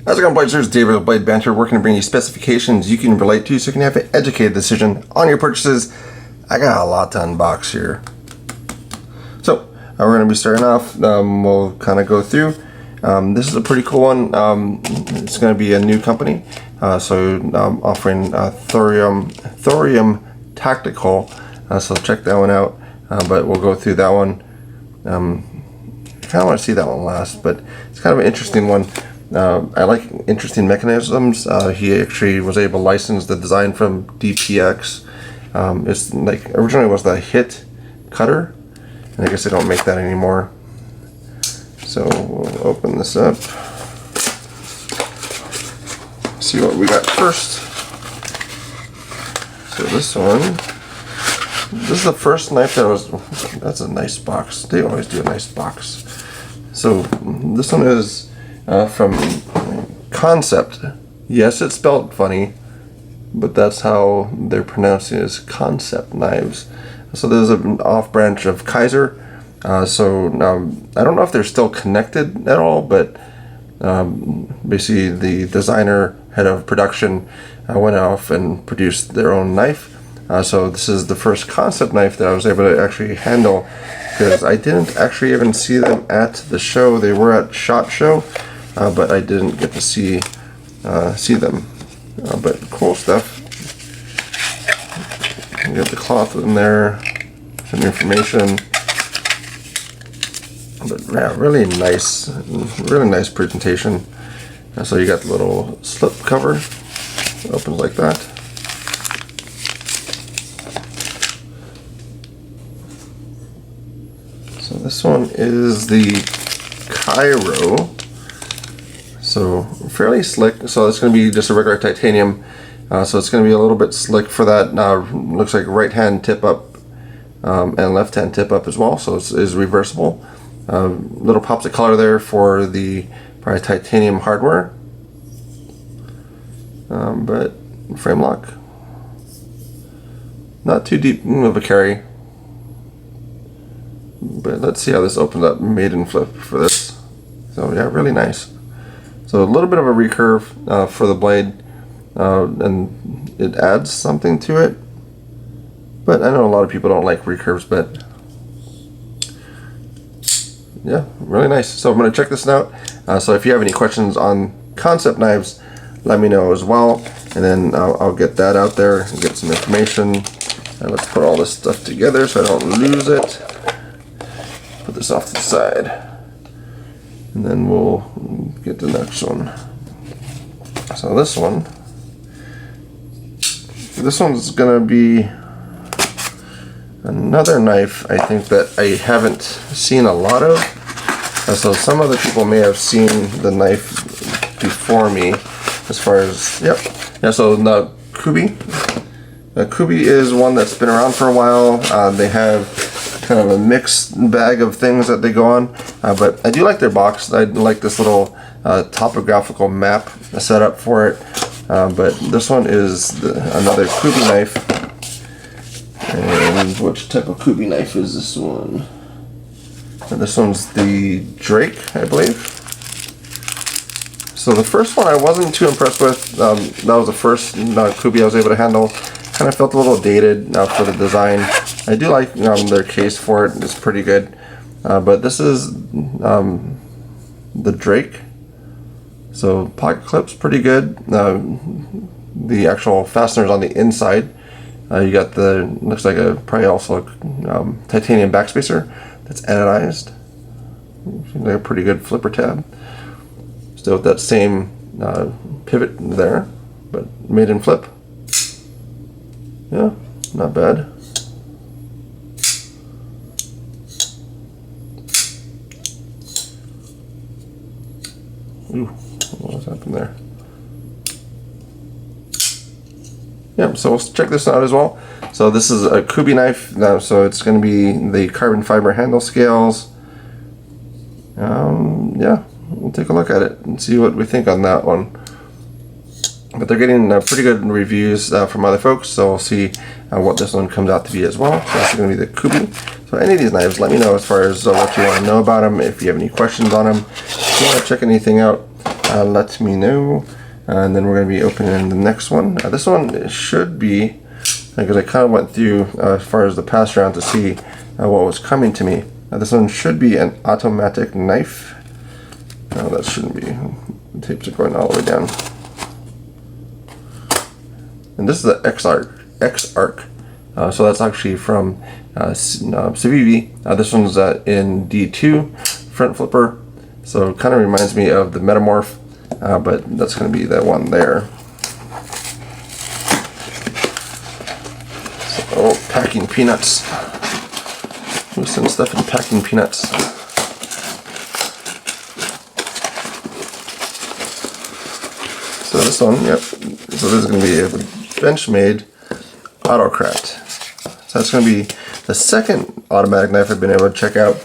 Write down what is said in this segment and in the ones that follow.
How's it going, Blazers? David with Blade Banter, working to bring you specifications you can relate to so you can have an educated decision on your purchases. I got a lot to unbox here. So, we're going to be starting off. We'll kind of go through. This is a pretty cool one. It's going to be a new company. Offering Thorium Tactical. So check that one out. But we'll go through that one. I kind of want to see that one last, but it's kind of an interesting one. I like interesting mechanisms. He actually was able to license the design from DPX. It's like originally was the hit cutter, and I guess they don't make that anymore. So we'll open this up. See what we got first. So this is the first knife that's a nice box. They always do a nice box. So this one is from Kansept. Yes, it's spelled funny, but that's how they're pronouncing it, is Kansept knives. So there's an off branch of Kaiser. I don't know if they're still connected at all, but basically the designer, head of production, went off and produced their own knife. So this is the first Kansept knife that I was able to actually handle, because I didn't actually even see them at the show. They were at SHOT Show, but I didn't get to see them. But cool stuff. You got the cloth in there, some information. But yeah, really nice presentation. So you got the little slip cover. It opens like that. So this one is the Cairo. So fairly slick. So it's going to be just a regular titanium. So it's going to be a little bit slick for that. Looks like right hand tip up and left hand tip up as well. So it is reversible. Little pops of color there for the probably titanium hardware. But frame lock. Not too deep of a carry. But let's see how this opens up made and flip for this. So yeah, really nice. So a little bit of a recurve for the blade, and it adds something to it. But I know a lot of people don't like recurves, but yeah, really nice. So I'm going to check this out. So if you have any questions on Kansept knives, let me know as well, and then I'll get that out there and get some information. And let's put all this stuff together so I don't lose it. Put this off to the side, and then we'll get the next one. So this one's gonna be another knife, I think, that I haven't seen a lot of. So some other people may have seen the knife before me, as far as, yeah, so the Kubey. Kubey is one that's been around for a while. They have kind of a mixed bag of things that they go on, but I do like their box. I like this little topographical map set up for it. But this one is another Kubey knife. And which type of Kubey knife is this one? And this one's the Drake, I believe. So the first one I wasn't too impressed with. That was the first Kubey I was able to handle. Kind of felt a little dated for the design. I do like their case for it. It's pretty good. But this is the Drake. So pocket clip's pretty good. The actual fasteners on the inside. You got looks like probably also a titanium backspacer that's anodized. Seems like a pretty good flipper tab. Still with that same pivot there, but made in flip. Yeah, not bad. Ooh, what happened there? Yeah, so we'll check this out as well. So this is a Kubey knife. So it's going to be the carbon fiber handle scales. Yeah, we'll take a look at it and see what we think on that one. But they're getting pretty good reviews from other folks, so we'll see what this one comes out to be as well. So that's going to be the Kubey. So any of these knives, let me know as far as what you want to know about them, if you have any questions on them, if you want to check anything out. let me know. And then we're going to be opening the next one. This one should be, because I kind of went through as far as the pass around to see what was coming to me. This one should be an automatic knife. No, that shouldn't be. The tapes are going all the way down. And this is the X-Arc. So that's actually from Civivi. This one's in D2 front flipper. So it kind of reminds me of the Metamorph, but that's going to be that one there. So, oh, packing peanuts. We send stuff in packing peanuts. So this one, yep. So this is going to be a Benchmade Autocrat. So that's going to be the second automatic knife I've been able to check out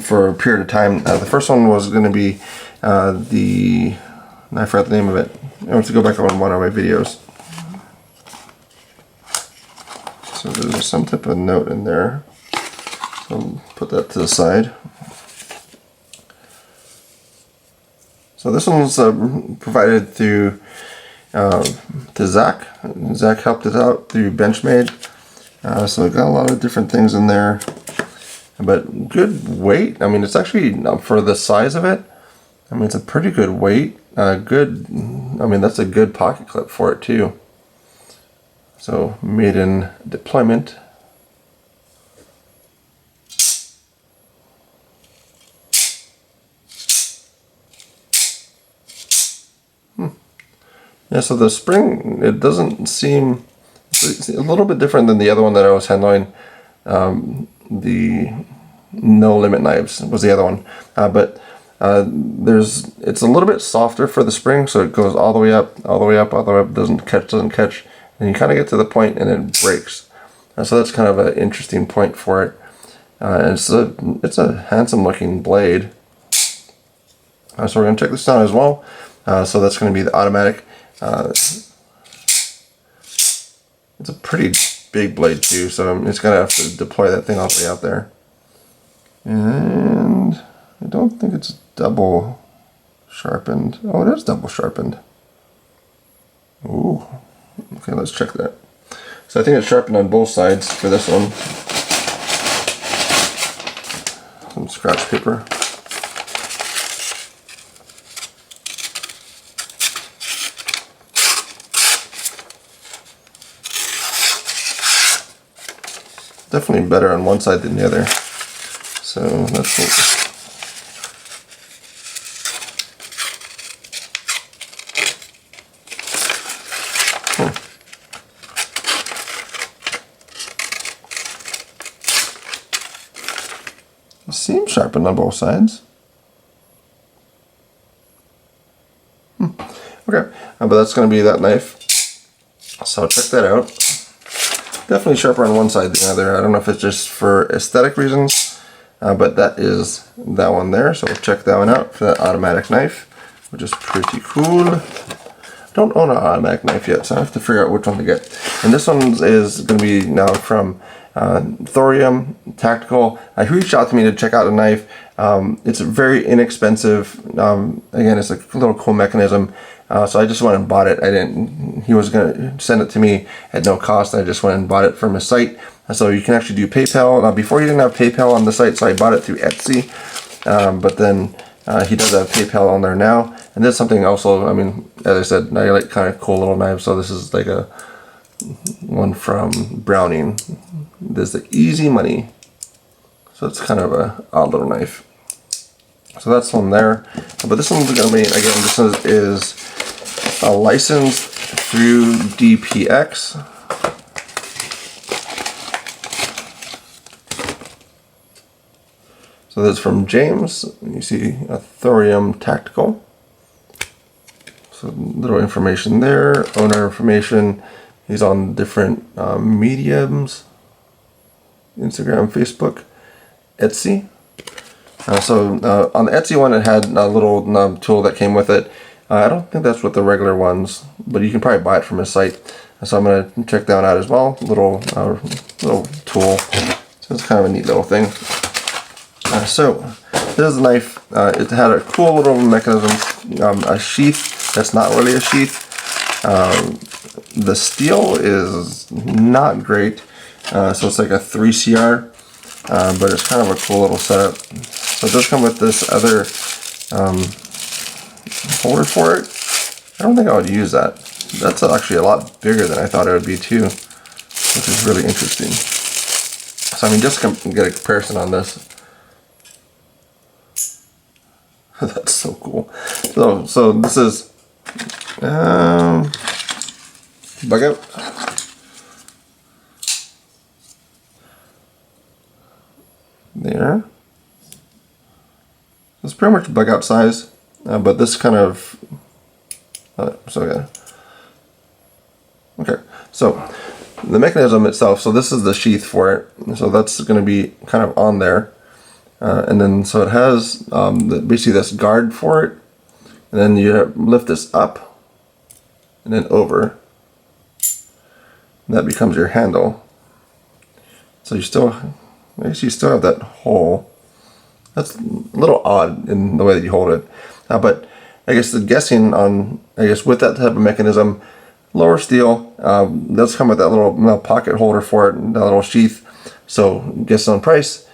for a period of time. The first one was going to be I forgot the name of it. I want to go back on one of my videos. So there's some type of note in there. So I'll put that to the side. So this one's provided through to Zach. Zach helped us out through Benchmade. So I got a lot of different things in there, but good weight. I mean, it's actually, for the size of it, I mean, it's a pretty good weight. Good, I mean, that's a good pocket clip for it too. So made in deployment. Yeah, so the spring, it doesn't seem, it's a little bit different than the other one that I was handling. The No Limit Knives was the other one. But it's a little bit softer for the spring, so it goes all the way up, all the way up, all the way up, doesn't catch, and you kind of get to the point and it breaks. So that's kind of an interesting point for it. And it's a handsome looking blade. So we're going to check this out as well. So that's going to be the automatic. It's a pretty big blade too, so I'm just going to have to deploy that thing all the way out there. And I don't think it's double sharpened. Oh, it is double sharpened. Ooh. Okay, let's check that. So I think it's sharpened on both sides for this one. Some scratch paper. Definitely better on one side than the other. So that's what. It seems sharpened on both sides. Okay, but that's going to be that knife. So check that out. Definitely sharper on one side than the other. I don't know if it's just for aesthetic reasons, but that is that one there. So we'll check that one out for that automatic knife, which is pretty cool. I don't own an automatic knife yet, so I have to figure out which one to get. And this one is going to be now from Thorium Tactical. He reached out to me to check out a knife. It's very inexpensive. Again, it's a little cool mechanism. So I just went and bought it. He was going to send it to me at no cost. I just went and bought it from his site. So you can actually do PayPal. Now, before he didn't have PayPal on the site, so I bought it through Etsy. But then he does have PayPal on there now. And this is something also, I mean, as I said, I like kind of cool little knives. So this is like a one from Browning. There's the Easy Money. So it's kind of a odd little knife. So that's one there. But this one's going to be, again, this one is a license through DPX. So that's from James. You see a Thorium Tactical. So little information there, owner information. He's on different mediums, Instagram, Facebook, Etsy. So on the Etsy one, it had a little tool that came with it. I don't think that's with the regular ones, but you can probably buy it from his site. So I'm going to check that one out as well. Little tool. So it's kind of a neat little thing. So this is a knife. It had a cool little mechanism, a sheath that's not really a sheath. The steel is not great, so it's like a 3CR, but it's kind of a cool little setup. So it does come with this other holder for it. I don't think I would use that. That's actually a lot bigger than I thought it would be too, which is really interesting. So I mean, just to get a comparison on this. That's so cool. So this is bug out. There. It's pretty much bug out size, but this kind of so yeah. Okay, so the mechanism itself. So this is the sheath for it. So that's going to be kind of on there. And then so it has basically this guard for it, and then you lift this up and then over, and that becomes your handle. So you still, I guess you still have that hole. That's a little odd in the way that you hold it, but I guess the guessing on, I guess with that type of mechanism, lower steel, does come with that little pocket holder for it, and that little sheath. So guess on price.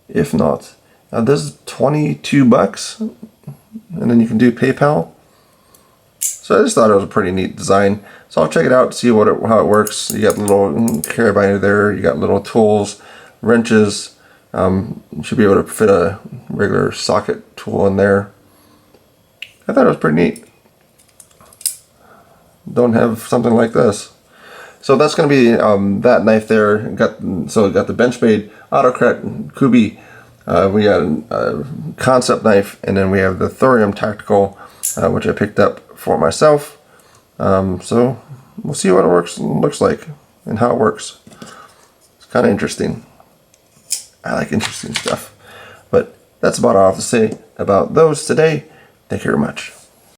If not, this is $22, and then you can do PayPal. So I just thought it was a pretty neat design. So I'll check it out, see how it works. You got the little carabiner there. You got little tools, wrenches. You should be able to fit a regular socket tool in there. I thought it was pretty neat. Don't have something like this. So that's going to be that knife there. So it got the Benchmade Autocrat Kubey. We got a Kansept knife, and then we have the Thorium Tactical, which I picked up for myself. So we'll see what it looks like and how it works. It's kind of interesting. I like interesting stuff. But that's about all I have to say about those today. Thank you very much.